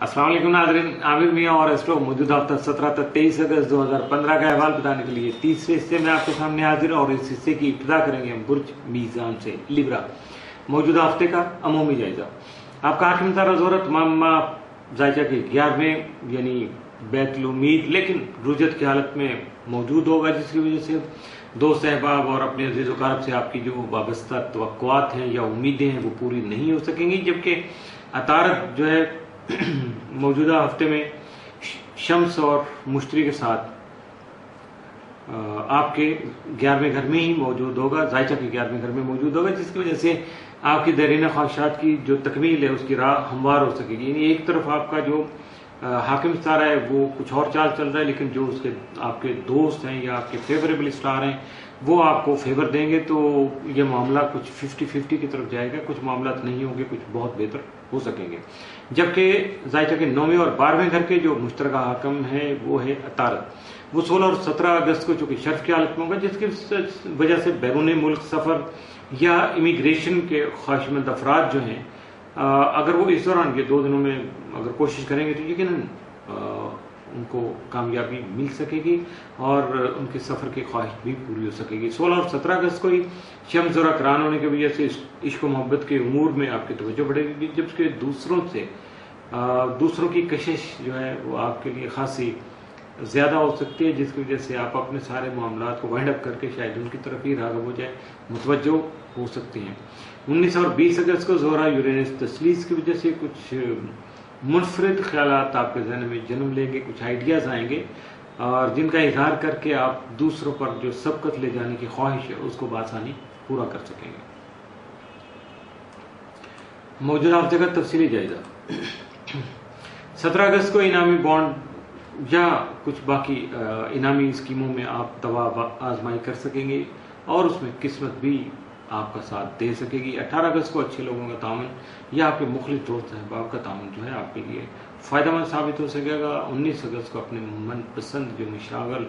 अस्सलाम वालेकुम नाज़रीन, आमिर मियां और एस्ट्रो मौजूदा हफ्ता 17 तक 23 अगस्त 2015 का अहवाल बताने के लिए तीसरे हिस्से में आपके सामने हाजिर। और इस हिस्से की इब्तिदा करेंगे हम बुर्ज मीज़ान से लिब्रा मौजूदा हफ्ते का अमूमी जायजा। आपका हाकिम तारा ज़ोहरा तमाम जायजा के 11वें यानी बैतुल उम्मीद लेकिन रुजत की हालत में मौजूद होगा, जिसकी वजह से दोस्त अहबाब और अपने अजीज़ व क़रीब से आपकी जो वाबस्ता तवक्कुआत हैं या उम्मीदें हैं वो पूरी नहीं हो सकेंगी। जबकि अतारत जो है मौजूदा हफ्ते में शम्स और मुश्तरी के साथ आपके 11वें घर में ही मौजूद होगा, जायचा के 11वें घर में मौजूद होगा, जिसकी वजह से आपकी देरीन ख्वाहिशात की जो तकमील है उसकी राह हमवार हो सकेगी। यानी एक तरफ आपका जो हाकिम सितारा है वो कुछ और चाल चल रहा है, लेकिन जो उसके आपके दोस्त हैं या आपके फेवरेबल स्टार हैं वो आपको फेवर देंगे, तो ये मामला कुछ 50-50 की तरफ जाएगा। कुछ मामला नहीं होंगे, कुछ बहुत बेहतर हो सकेंगे। जबकि जायचा के 9वें और 12वें घर के जो मुश्तरका हाकिम है वो है अतारत। वो 16 और 17 अगस्त को चूंकि शर्फ की हालत में होगा, जिसकी वजह से बैरून मुल्क सफर या इमिग्रेशन के ख्वाहिशमंद अफराद जो हैं अगर वो इस दौरान ये 2 दिनों में अगर कोशिश करेंगे तो यकीनन उनको कामयाबी मिल सकेगी और उनके सफर की ख्वाहिश भी पूरी हो सकेगी। 16 और 17 अगस्त को ही शम्स ज़रा करान होने की वजह से इश्क मोहब्बत के उमूर में आपकी तवज्जो बढ़ेगी, जबकि दूसरों की कशिश जो है वो आपके लिए खासी ज्यादा हो सकती है, जिसकी वजह से आप अपने सारे मामलात को वाइंड अप करके शायद उनकी तरफ ही राग़ब हो जाए, मुतवज्जो हो सकती हैं। 19 और 20 अगस्त को ज़ोहरा यूरेनस तस्लीस की वजह से कुछ मुनफरिद ख्यालात आपके ज़हन में जन्म लेंगे, कुछ आइडियाज़ आएंगे और जिनका इजहार करके आप दूसरों पर जो सबकत ले जाने की ख्वाहिश है उसको बआसानी पूरा कर सकेंगे। मौजूदा हफ्ते का तफसीली जायजा। 17 अगस्त को इनामी बॉन्ड या कुछ बाकी इनामी स्कीमों में आप दवा आजमाई कर सकेंगे और उसमें किस्मत भी आपका साथ दे सकेगी। 18 अगस्त को अच्छे लोगों का तामन या आपके मुखलिस दोस्त अहबाब का तामन जो है आपके लिए फ़ायदेमंद साबित हो सकेगा। 19 अगस्त को अपने मनपसंद जो मशागल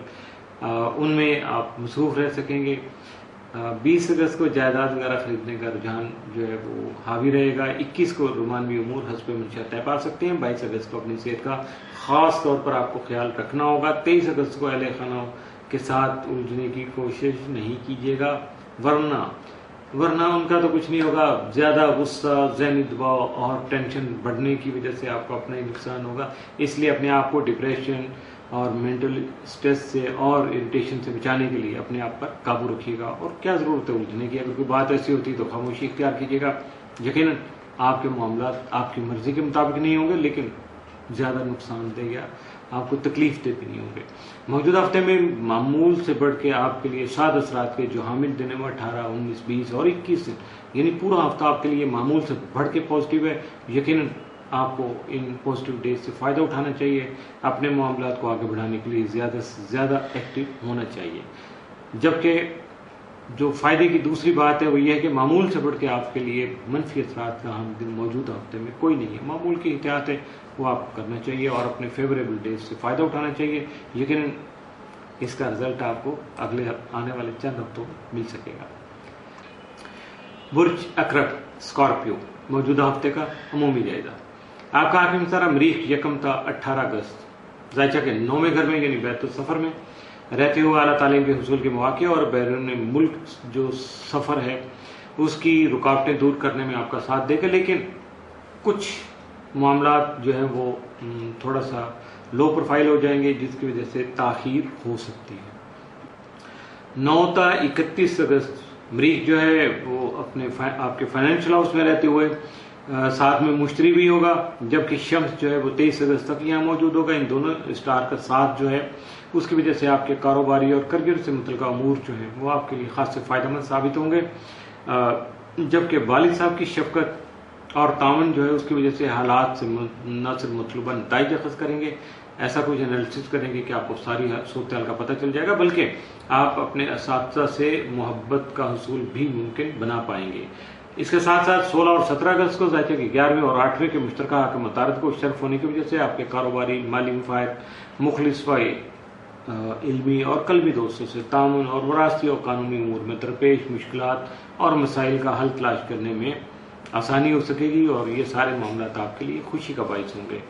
उनमें आप मसरूफ़ रह सकेंगे। 20 अगस्त को जायदाद वगैरह खरीदने का रुझान जो है वो हावी रहेगा। 21 को रोमानवी उमूर हस्ब मंशा तय पा सकते हैं। 22 अगस्त को अपनी सेहत का ख़ास तौर पर आपको ख्याल रखना होगा। 23 अगस्त को अहले खाना के साथ उलझने की कोशिश नहीं कीजिएगा, वरना उनका तो कुछ नहीं होगा। ज्यादा गुस्सा, ज़हनी दबाव और टेंशन बढ़ने की वजह से आपको अपना ही नुकसान होगा। इसलिए अपने आप को डिप्रेशन और मेंटल स्ट्रेस से और इरिटेशन से बचाने के लिए अपने आप पर काबू रखिएगा। और क्या जरूरत है उलझने की, अगर कोई बात ऐसी होती तो खामोशी इख्तियार कीजिएगा। यकीनन आपके मामलात आपकी मर्जी के मुताबिक नहीं होंगे, लेकिन ज्यादा नुकसानदेह या आपको तकलीफ देते नहीं होंगे। मौजूदा हफ्ते में मामूल से बढ़ के आपके लिए शाद असरात के जो हामिल दिन है वो 18, 19, 20 और 21 यानी पूरा हफ्ता आपके लिए मामूल से बढ़ के पॉजिटिव है। यकीनन आपको इन पॉजिटिव डेज से फ़ायदा उठाना चाहिए, अपने मामलात को आगे बढ़ाने के लिए ज़्यादा से ज़्यादा एक्टिव होना चाहिए। जबकि जो फ़ायदे की दूसरी बात है वो ये है कि मामूल से बढ़ के आपके लिए मनफी असरात का हम दिन मौजूदा हफ्ते में कोई नहीं है। मामूल की एहतियात है वो आप करना चाहिए और अपने फेवरेबल डेज से फ़ायदा उठाना चाहिए। यकीनन इसका रिजल्ट आपको अगले आने वाले चंद हफ्तों में मिल सकेगा। बुर्ज अकरब स्कॉर्पियो मौजूदा हफ्ते का अमूमी जायजा। आपका हाकिम सितारा मरीख यकम था 18 अगस्त जायचा के 9वें घर में यानी बैतुल सफर में रहते हुए आला तालीम के हुसूल के मौके और बैरून मुल्क जो सफर है उसकी रुकावटें दूर करने में आपका साथ देगा, लेकिन कुछ मामलात जो है वो थोड़ा सा लो प्रोफाइल हो जाएंगे, जिसकी वजह से ताखीर हो सकती है। 9 ता 31 अगस्त मरीख जो है वो अपने आपके फाइनेंशियल हाउस में रहते हुए साथ में मुश्तरी भी होगा, जबकि शम्स जो है वो 23 अगस्त तक यहाँ मौजूद होगा। इन दोनों स्टार का साथ जो है उसकी वजह से आपके कारोबारी और करियर से मुतल्लिका अमूर जो है वो आपके लिए खास से फायदेमंद साबित होंगे। जबकि वालिद साहब की शफकत और तावन जो है उसकी वजह से हालात से न सिर्फ मतलूबा नतीजा अखज़ करेंगे, ऐसा कुछ एनालिसिस करेंगे कि आपको सारी सूरत हाल का पता चल जाएगा, बल्कि आप अपने असातिज़ा से मोहब्बत का हसूल भी मुमकिन बना पाएंगे। इसके साथ साथ 16 और 17 अगस्त को जायचा के 11वें और 8वें के मुश्तरका हाकिम अतारत को शर्फ होने की वजह से आपके कारोबारी, माली मुफायद, मुखलिस इल्मी और कलमी दोस्तों से तामुन और वरासती और कानूनी उमूर में दरपेश मुश्किलात और मसाइल का हल तलाश करने में आसानी हो सकेगी और ये सारे मामलात आपके लिए खुशी का बाइस होंगे।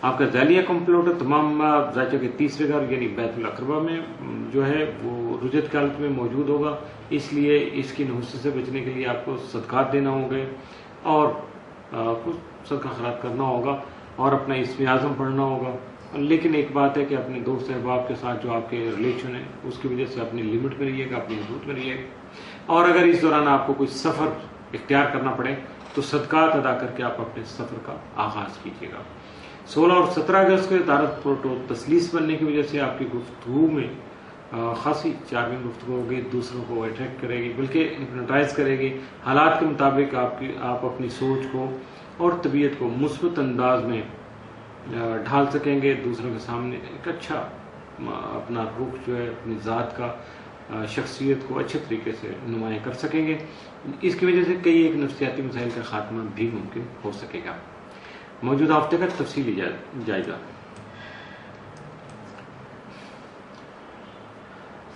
आपका ज़ालिया कंप्यूटर तमाम ज़ायचा के तीसरे घर यानी बैतुल अक़रबा में जो है वो रुजत की हालत में मौजूद होगा, इसलिए इसकी नहुस्त से बचने के लिए आपको सदक़ात देना होंगे और कुछ सदका खैरात करना होगा और अपना इस्म आज़म पढ़ना होगा। लेकिन एक बात है कि अपने दोस्त अहबाब के साथ जो आपके रिलेशन है उसकी वजह से अपनी लिमिट में रहिएगा, अपनी हदूद में रहिएगा। और अगर इस दौरान आपको कोई सफ़र इख्तियार करना पड़े तो सदक़ात अदा करके आप अपने सफ़र का आगाज़ कीजिएगा। 16 और 17 अगस्त को इदारत प्रोटो तसलीस बनने की वजह से आपकी गुफ्तगू में खासी चार्मिंग गुफ्तगू होगी, दूसरों को अट्रैक्ट करेगी, बल्कि हिप्नोटाइज करेगी। हालात के मुताबिक आप अपनी सोच को और तबीयत को मुस्बत अंदाज में ढाल सकेंगे, दूसरों के सामने एक अच्छा अपना रुख जो है अपनी ज़ात का शख्सियत को अच्छे तरीके से नुमायाँ कर सकेंगे। इसकी वजह से कई एक नफ्सियाती मसाइल का खात्मा भी मुमकिन हो सकेगा। मौजूदा हफ्ते का तफसीली जायजा।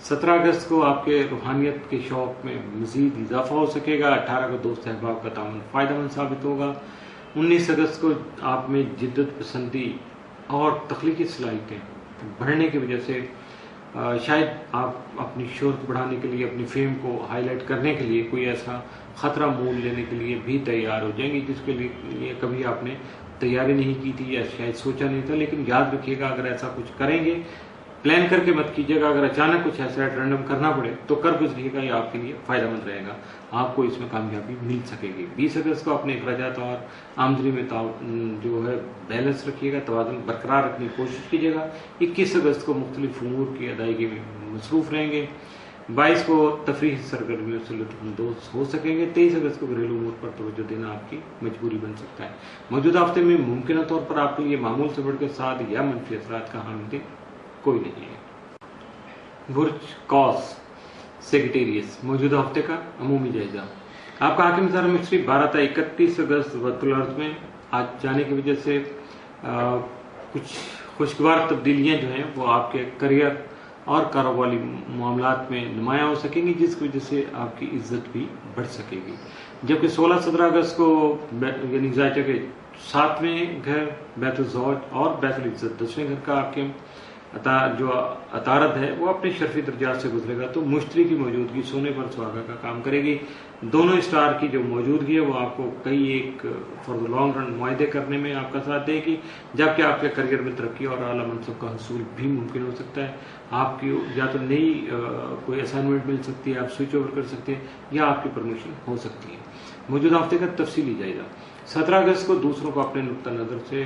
17 अगस्त को आपके रूहानियत के शौक में मजीद इजाफा हो सकेगा। 18 को दोस्त अहबाब का ताउन फ़ायदेमंद साबित होगा। 19 अगस्त को आप में जिद्दत पसंदी और तख्लीकी सलाहियतें बढ़ने की वजह से शायद आप अपनी शोहरत बढ़ाने के लिए, अपनी फेम को हाईलाइट करने के लिए कोई ऐसा ख़तरा मोल लेने के लिए भी तैयार हो जाएंगे जिसके लिए कभी आपने तैयारी नहीं की थी या शायद सोचा नहीं था। लेकिन याद रखिएगा, अगर ऐसा कुछ करेंगे प्लान करके मत कीजिएगा। अगर अचानक कुछ ऐसा रैंडम करना पड़े तो कर गुजरिएगा, ये आपके लिए फ़ायदेमंद रहेगा, आपको इसमें कामयाबी मिल सकेगी। 20 अगस्त को अपने अखराजात और आमदनी में जो है बैलेंस रखिएगा, तवाज़ुन बरकरार रखने की कोशिश कीजिएगा। 21 अगस्त को मुख्तलिफ उमूर की अदायगी में मसरूफ़ रहेंगे। 22 को तफरीह सरगर्मियों से लुत्फ़अंदोज़ हो सकेंगे। 23 अगस्त को घरेलू उमूर पर तवज्जो देना आपकी मजबूरी बन सकता है। मौजूदा हफ्ते में मुमकिन तौर पर आपके लिए मामूल से बढ़कर साद या मनफी असरात का हामिल कोई नहीं है। बुर्ज कॉस सेक्रेटेरियस मौजूदा हफ्ते का अमूमी जायजा। आपका हाकिम ज़रा मिस्री 12 से 31 अगस्त वतुल अर्ज़ में आज जाने की वजह से कुछ खुशगवार तब्दीलियाँ जो हैं वो आपके करियर और कारोबारी मामलात में नुमायाँ हो सकेंगी, जिसकी वजह से आपकी इज्जत भी बढ़ सकेगी। जबकि 16-17 अगस्त को यानी ज़ायचा के 7वें घर बैतुल ज़ौज और बैतुल इज्जत 10वें घर का आपके जो अतारत है वो अपने शर्फी दर्जात से गुजरेगा, तो मुश्तरी की मौजूदगी सोने पर सुहागा का काम करेगी। दोनों स्टार की जो मौजूदगी है वो आपको कई एक फॉर द लॉन्ग रन मुआहदे करने में आपका साथ देगी, जबकि आपके करियर में तरक्की और आला मनसब का हसूल भी मुमकिन हो सकता है। आपकी या तो नई कोई असाइनमेंट मिल सकती है, आप स्विच ओवर कर सकते हैं, या आपकी प्रमोशन हो सकती है। मौजूदा हफ्ते का तफसीली जायजा। 17 अगस्त को दूसरों को अपने नुक्ता नज़र से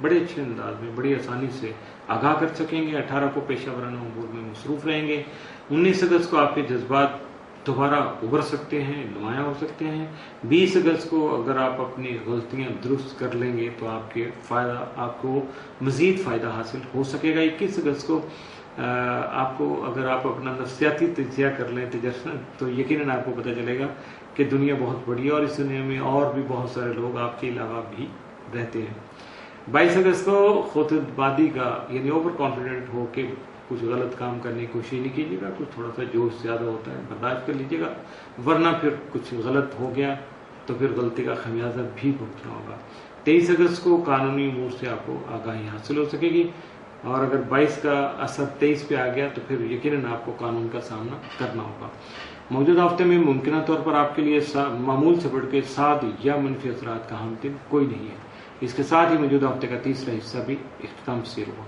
बड़े अच्छे अंदाज में बड़ी आसानी से आगाह कर सकेंगे। 18 को पेशा वराना उमूर में मसरूफ़ रहेंगे। 19 अगस्त को आपके जज्बात दोबारा उभर सकते हैं, नुमायाँ हो सकते हैं। 20 अगस्त को अगर आप अपनी गलतियाँ दुरुस्त कर लेंगे तो आपको मज़ीद फ़ायदा हासिल हो सकेगा। 21 अगस्त को आपको अगर आप अपना नफ्सियाती तजिया कर लें तो यकीनन आपको पता चलेगा कि दुनिया बहुत बड़ी है और इस दुनिया में और भी बहुत सारे लोग आपके अलावा भी रहते हैं। 22 अगस्त को खुदबादी का यानी ओवर कॉन्फिडेंट होके कुछ गलत काम करने की कोशिश नहीं कीजिएगा। कुछ थोड़ा सा जोश ज़्यादा होता है, बर्दाश्त कर लीजिएगा, वरना फिर कुछ गलत हो गया तो फिर गलती का खमियाजा भी भुगतना होगा। 23 अगस्त को कानूनी उमूर से आपको आगाही हासिल हो सकेगी और अगर 22 का असर 23 पे आ गया तो फिर यकीनन आपको कानून का सामना करना होगा। मौजूदा हफ्ते में मुमकिन तौर पर आपके लिए मामूल से बढ़ के साद या मनफी असरात का हामिल कोई नहीं है। इसके साथ ही मौजूदा हफ्ते का तीसरा हिस्सा भी इख्तिताम पसीर हुआ।